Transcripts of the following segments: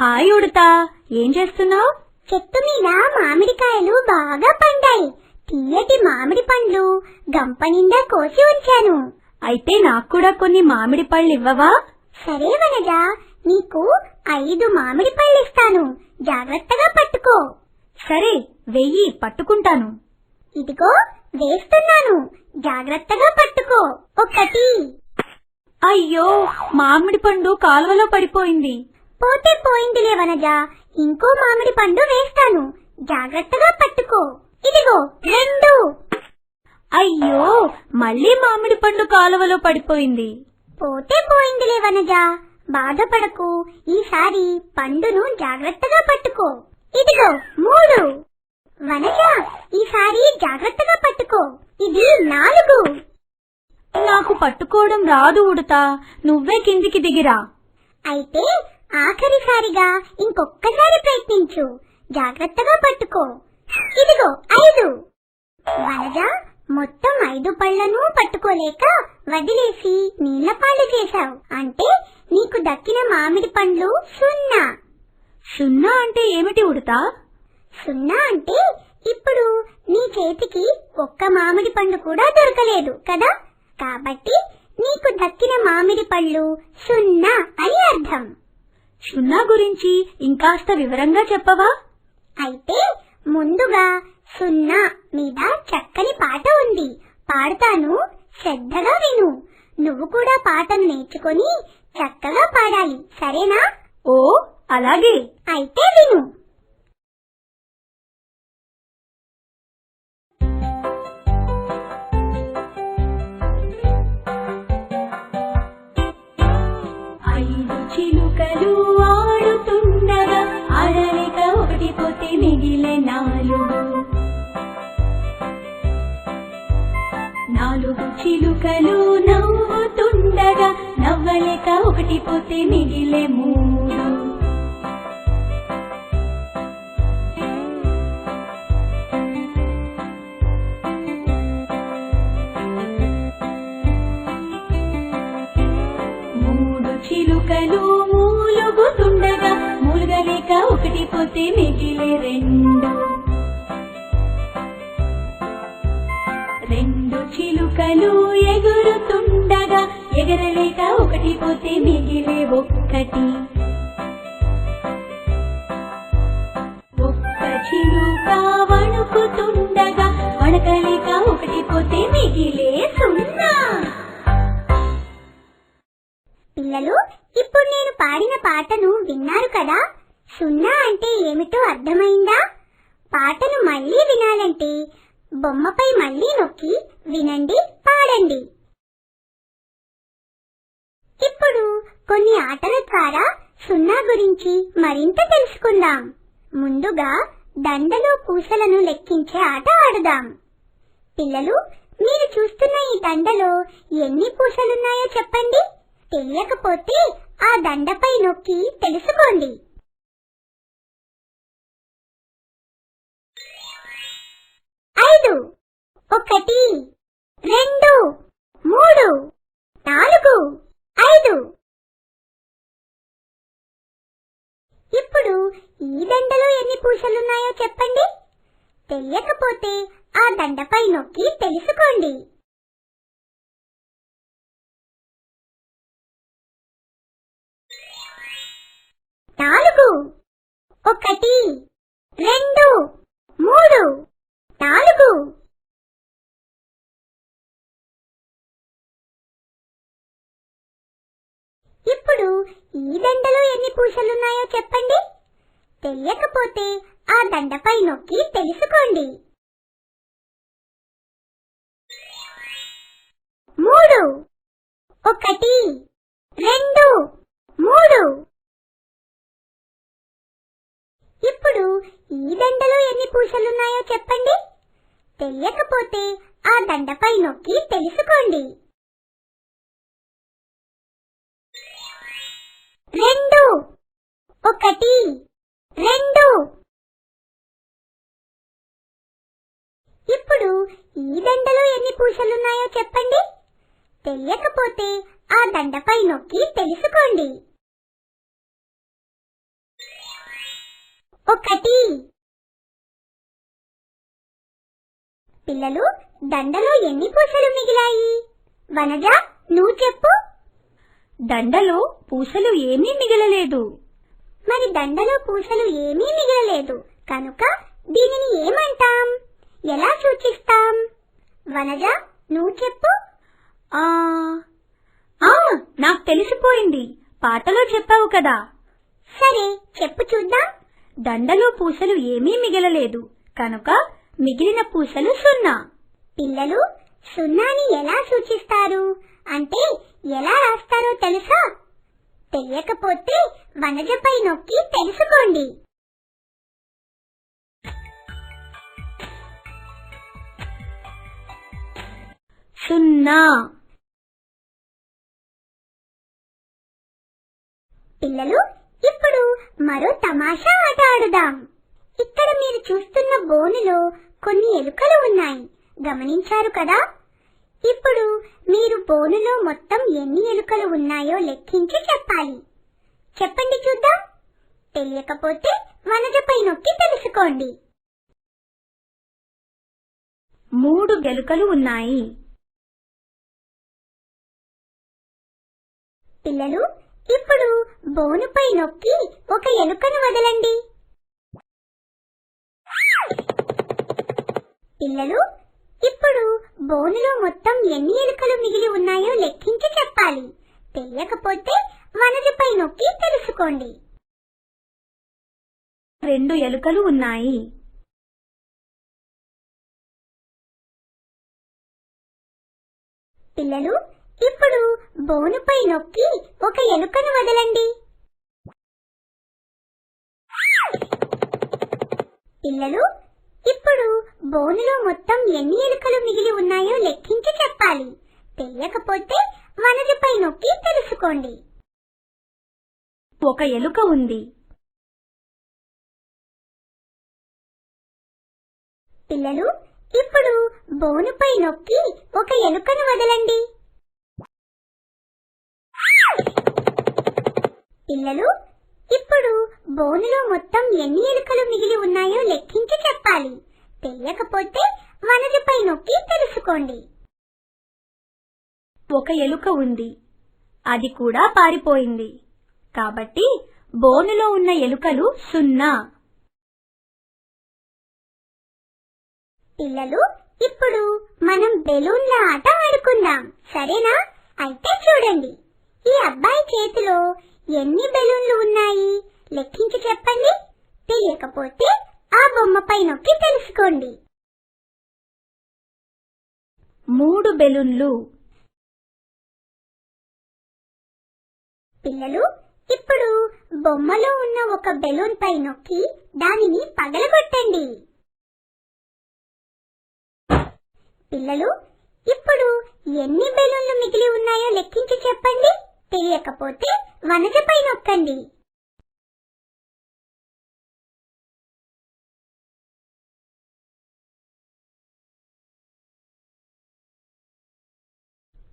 Hi Udatha, ఏం చేస్తున్నావు? చెట్టు మీద మామిడికాయలు బాగా పండాయి. తీయటి మామిడి పండ్లు గంప నిండా కోసి ఉంచాను. అయితే నాకు కూడా కొన్ని మామిడి పళ్ళు ఇవ్వవా? సరే వనజ, నీకు 5 మామిడి పళ్ళు ఇస్తాను. జాగ్రత్తగా పట్టుకో. సరే, వెయ్యి పట్టుకుంటాను. ఇదిగో వేస్తున్నాను, జాగ్రత్తగా పట్టుకో. 1. అయ్యో, మామిడి పండు కాలువలో పడిపోయింది. పోతే పోయిందిలే వనజ, ఇంకో మామిడి పండు వేస్తాను, జాగ్రత్తగా పట్టుకో. ఇదిగో 2. అయ్యో, మళ్ళీ మామిడి పండు కాలువలో పడిపోయింది. పోతే పోయిందిలే వనజ, బాధపడకు. ఈసారి పండును జాగ్రత్తగా పట్టుకో. ఇదిగో 3. వనజ, ఈసారి జాగ్రత్తగా పట్టుకో. ఇది 4. నాకు పట్టుకోవడం రాదు ఉడతా, నువ్వే కిందికి దిగిరా. అయితే ఆఖరిసారిగా ఇంకొక్కసారి ప్రయత్నించు, జాగ్రత్తగా పట్టుకో. ఇదిగో 5. వనజ, మొత్తం 5 పళ్లను పట్టుకోలేక వదిలేసి నీళ్లపాలు చేశావు. అంటే నీకు దక్కిన మామిడి పండ్లు 0. 0 అంటే ఏమిటి ఉడతా? 0 అంటే ఇప్పుడు నీ చేతికి ఒక్క మామిడి పండు కూడా దొరకలేదు కదా, కాబట్టి నీకు దక్కిన మామిడి పళ్ళు 0 అని అర్థం. 0 గురించి ఇంకాస్త వివరంగా చెప్పవా? అయితే ముందుగా 0 మీద చక్కని పాట ఉంది, పాడతాను, శ్రద్ధగా విను. నువ్వు కూడా పాటను నేర్చుకొని చక్కగా పాడాలి, సరేనా? ఓ, అలాగే. అయితే విను. చిలుకలు ఆడుతుండగా ఆడలేక ఒకటి పోతే మిగిలే 4 చిలుకలు నవ్వుతుండగా నవ్వలేక ఒకటి పోతే మిగిలే 3. చిలుకలు మూలుగుతుండగా మూలుగలేక ఒకటి పోతే మిగిలే 2. చిలుకలు ఎగురుతుండగా ఎగరలేక ఒకటి పోతే మిగిలే 1. చిలుక వణుకుతుండగా వణకలేక ఒకటి పోతే మిగిలే 0. పిల్లలు, ఇప్పుడు నేను పాడిన పాటను విన్నారు కదా. 0 అంటే ఏమిటో అర్థమైందా? పాటను మళ్ళీ వినాలంటే బొమ్మపై మళ్ళీ నొక్కి వినండి, పాడండి. ఇప్పుడు కొన్ని ఆటల ద్వారా 0 గురించి మరింత తెలుసుకుందాం. ముందుగా దండలో పూసలను లెక్కించే ఆట ఆడుదాం. పిల్లలు, మీరు చూస్తున్న ఈ దండలో ఎన్ని పూసలున్నాయో చెప్పండి. తెలియకపోతే ఆ దండపై నొక్కి తెలుసుకోండి. 5. 1, 2, 3, 4, 5. ఇప్పుడు ఈ దండలో ఎన్ని పూసలున్నాయో చెప్పండి. తెలియకపోతే ఆ దండపై నొక్కి తెలుసుకోండి. 4. 1, 2, 3, 4. ఇప్పుడు ఈ దండలో ఎన్ని పూసలున్నాయో చెప్పండి. తెలియకపోతే ఆ దండపై నొక్కి తెలుసుకోండి. 3. 1, 2, 3. ఇప్పుడు ఈ దండలో ఎన్ని పూసలున్నాయో చెప్పండి. తెలియకపోతే ఆ దండపై నొక్కి తెలుసుకోండి. 2. 1, 2. ఇప్పుడు ఈ దండలో ఎన్ని పూసలున్నాయో చెప్పండి. తెలియకపోతే ఆ దండపై నొక్కి తెలుసుకోండి. 1. పిల్లలు, దండలో ఎన్ని పూసలు మిగిలాయి? వనజ, నువ్వు చెప్పు. దండలో పూసలు ఏమీ మిగలలేదు. మరి దండలో పూసలు ఏమీ మిగలలేదు కనుక దీనిని ఏమంటాం? ఎలా సూచిస్తాం? వనజ, నువ్వు చెప్పు. ఆ నాకు తెలిసిపోయింది. పాటలో చెప్పావు కదా. సరే, చెప్పు చూద్దాం. దండలో పూసలు ఏమీ మిగలలేదు కనుక మిగిలిన పూసలు 0. పిల్లలు, 0ని ఎలా సూచిస్తారు అంటే ఎలా రాస్తారో తెలుసా? తెలియకపోతే వనజపై నొక్కి తెలుసుకోండి. సున్నా. పిల్లలు, ఇప్పుడు మరో తమాషా ఆట ఆడుదాం. ఇక్కడ మీరు చూస్తున్న బోనులో కొన్ని ఎలుకలు ఉన్నాయి. గమనించారు కదా? ఇప్పుడు మీరు బోనులో మొత్తం ఎన్ని ఎలుకలు ఉన్నాయో లెక్కించి చెప్పాలి. చెప్పండి చూద్దాం. తెలియకపోతే వనజపై నొక్కి తెలుసుకోండి. 3 ఎలుకలు ఉన్నాయి. పిల్లలు, ఇప్పుడు బోనుపై నొక్కి ఒక ఎలుకను వదలండి. పిల్లలు, ఇప్పుడు బోనులో మొత్తం ఎన్ని ఎలుకలు మిగిలి ఉన్నాయో లెక్కించి చెప్పాలి. తెలియకపోతే వనజపై నొక్కి తెలుసుకోండి. 2 ఎలుకలు ఉన్నాయి. పిల్లలు, ఇప్పుడు బోనుపై నొక్కి ఒక ఎలుకను వదలండి. పిల్లలు, ఇప్పుడు బోనులో మొత్తం ఎన్ని ఎలుకలు మిగిలి ఉన్నాయో లెక్కించి చెప్పాలి. తెలియకపోతే వనజపై నొక్కి తెలుసుకోండి. 1 ఎలుక ఉంది. పిల్లలు, ఇప్పుడు బోనుపై నొక్కి ఒక ఎలుకను వదలండి. పిల్లలు, ఇప్పుడు బోనులో మొత్తం ఎన్ని ఎలుకలు మిగిలి ఉన్నాయో లెక్కించి చెప్పాలి. తెలియకపోతే వనజపై నొక్కి తెలుసుకోండి. 1 ఎలుక ఉంది. అది కూడా పారిపోయింది. కాబట్టి బోనులో ఉన్న ఎలుకలు 0. పిల్లలు, ఇప్పుడు మనం బెలూన్ల ఆట ఆడుకుందాం. సరేనా? అయితే చూడండి. ఈ అబ్బాయి చేతిలో ఎన్ని బెలూన్లు ఉన్నాయి లెక్కించి చెప్పండి. తెలియకపోతే ఆ బొమ్మపై నొక్కి తెలుసుకోండి. 3 బెలూన్లు. పిల్లలు, ఇప్పుడు బొమ్మలో ఉన్న ఒక బెలూన్ పై నొక్కి దానిని పగలగొట్టండి. పిల్లలు, ఇప్పుడు ఎన్ని బెలూన్లు మిగిలి ఉన్నాయో లెక్కించి చెప్పండి. తెలియకపోతే వనజపై నొక్కండి.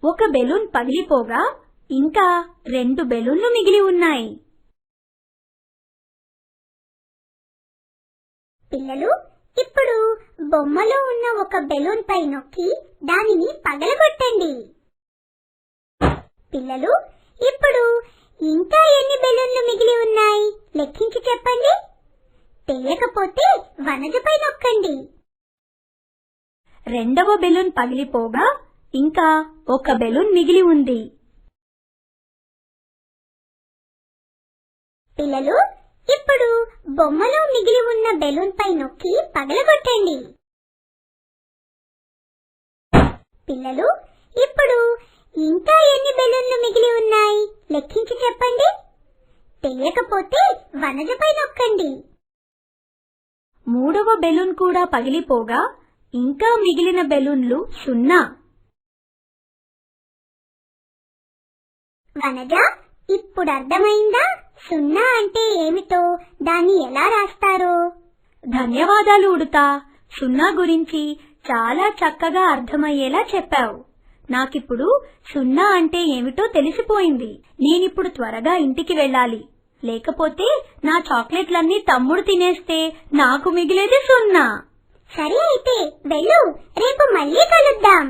ఒక బెలూన్ పగిలిపోగా ఇంకా 2 బెలూన్లు మిగిలి ఉన్నాయి. పిల్లలు, ఇప్పుడు బొమ్మలో ఉన్న ఒక బెలూన్ పై నొక్కి దానిని పగలగొట్టండి. పిల్లలు, ఇప్పుడు ఇంకా ఎన్ని బెలూన్లు మిగిలి ఉన్నాయి లెక్కించి చెప్పండి. తెలియకపోతే వనజపై నొక్కండి. 2వ బెలూన్ పగిలిపోగా ఇంకా 1 బెలూన్ మిగిలి ఉంది. పిల్లలు, ఇప్పుడు బొమ్మలో మిగిలి ఉన్న బెలూన్ పై నొక్కి పగలగొట్టండి. పిల్లలు, ఇప్పుడు ఇంకా ఎన్ని బెలూన్లు మిగిలి ఉన్నాయి లెక్కించి చెప్పండి. తెలియకపోతే వనజపై నొక్కండి. 3వ బెలూన్ కూడా పగిలిపోగా ఇంకా మిగిలిన బెలూన్లు 0. వనజ, ఇప్పుడు అర్థమైందా 0 అంటే ఏమిటో, దాన్ని ఎలా రాస్తారో? ధన్యవాదాలు ఉడుతా. 0 గురించి చాలా చక్కగా అర్థమయ్యేలా చెప్పావు. నాకిప్పుడు 0 అంటే ఏమిటో తెలిసిపోయింది. నేనిప్పుడు త్వరగా ఇంటికి వెళ్ళాలి. లేకపోతే నా చాక్లెట్లన్నీ తమ్ముడు తినేస్తే నాకు మిగిలేది 0. సరే అయితే వెళ్ళు, రేపు మళ్ళీ కలుద్దాం.